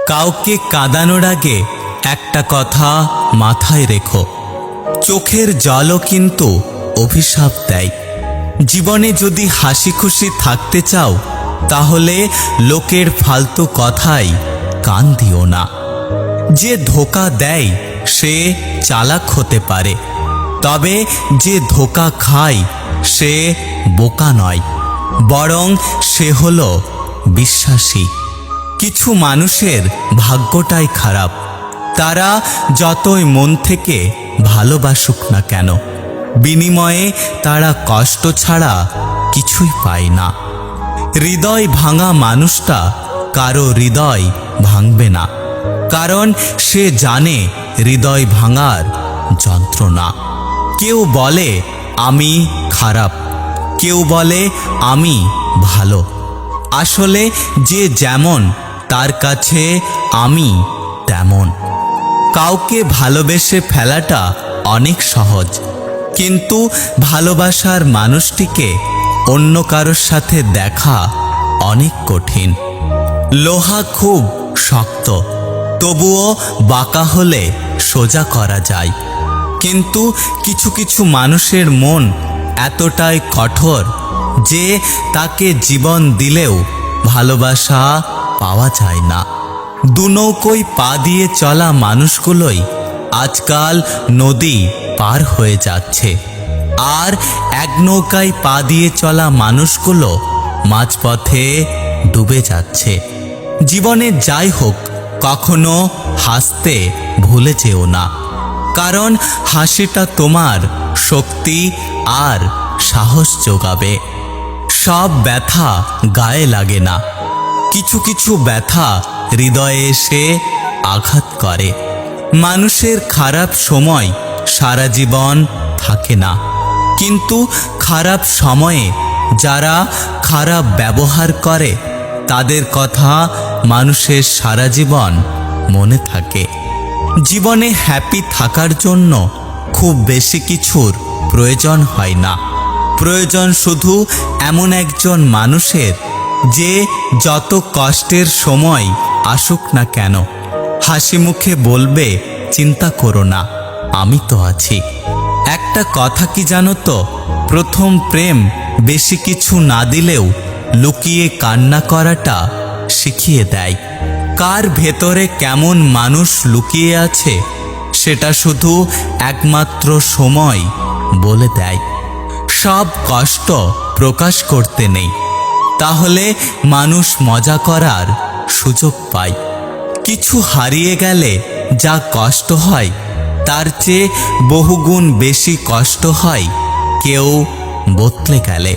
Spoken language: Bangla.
কাউকে কাঁদানোর আগে একটা কথা মাথায় রেখো, চোখের জলও কিন্তু অভিশাপ দেয়। জীবনে যদি হাসি খুশি থাকতে চাও তাহলে লোকের ফালতু কথায় কান দিও না। যে ধোঁকা দেয় সে চালাক হতে পারে, তবে যে ধোঁকা খায় সে বোকা নয়, বরং সে হলো বিশ্বাসী। কিছু মানুষের ভাগ্যটাই খারাপ, তারা যতই মন থেকে ভালোবাসুক না কেন, বিনিময়ে তারা কষ্ট ছাড়া কিছুই পায় না। হৃদয় ভাঙা মানুষটা কারো হৃদয় ভাঙবে না, কারণ সে জানে হৃদয় ভাঙার যন্ত্রণা। কেউ বলে আমি খারাপ, কেউ বলে আমি ভালো। আসলে যে যেমন তার কাছে আমি তেমন। কাউকে ভালোবেসে ফেলাটা অনেক সহজ, কিন্তু ভালোবাসার মানুষটিকে অন্য কারোর সাথে দেখা অনেক কঠিন। লোহা খুব শক্ত, তবুও বাঁকা হলে সোজা করা যায়, কিন্তু কিছু কিছু মানুষের মন এতটাই কঠোর যে তাকে জীবন দিলেও ভালোবাসা পাওয়া যায় না। দুনৌকোয় পা দিয়ে চলা মানুষগুলোই আজকাল নদী পার হয়ে যাচ্ছে, আর এক নৌকায় পা দিয়ে চলা মানুষগুলো মাঝপথে ডুবে যাচ্ছে। জীবনে যাই হোক, কখনো হাসতে ভুলে যেও না, কারণ হাসিটা তোমার শক্তি আর সাহস যোগাবে। সব ব্যথা গায়ে লাগে না, কিছু কিছু ব্যথা হৃদয়ে এসে আঘাত করে। মানুষের খারাপ সময় সারা জীবন থাকে না, কিন্তু খারাপ সময়ে যারা খারাপ ব্যবহার করে তাদের কথা মানুষের সারা জীবন মনে থাকে। জীবনে হ্যাপি থাকার জন্য খুব বেশি কিছুর প্রয়োজন হয় না, প্রয়োজন শুধু এমন একজন মানুষের যে যত কষ্টের সময় আসুক না কেন হাসি মুখে বলবে চিন্তা করো না, আমি তো আছি। একটা কথা কি জানো তো, প্রথম প্রেম বেশি কিছু না দিলেও লুকিয়ে কান্না করাটা শিখিয়ে দেয়। কার ভেতরে কেমন মানুষ লুকিয়ে আছে সেটা শুধু একমাত্র সময় বলে দেয়। সব কষ্ট প্রকাশ করতে নেই, তাহলে মানুষ মজা করার সুযোগ পায়। কিছু হারিয়ে গেলে যা কষ্ট হয় তার চেয়ে বহুগুণ বেশি কষ্ট হয় কেউ বদলে গেলে।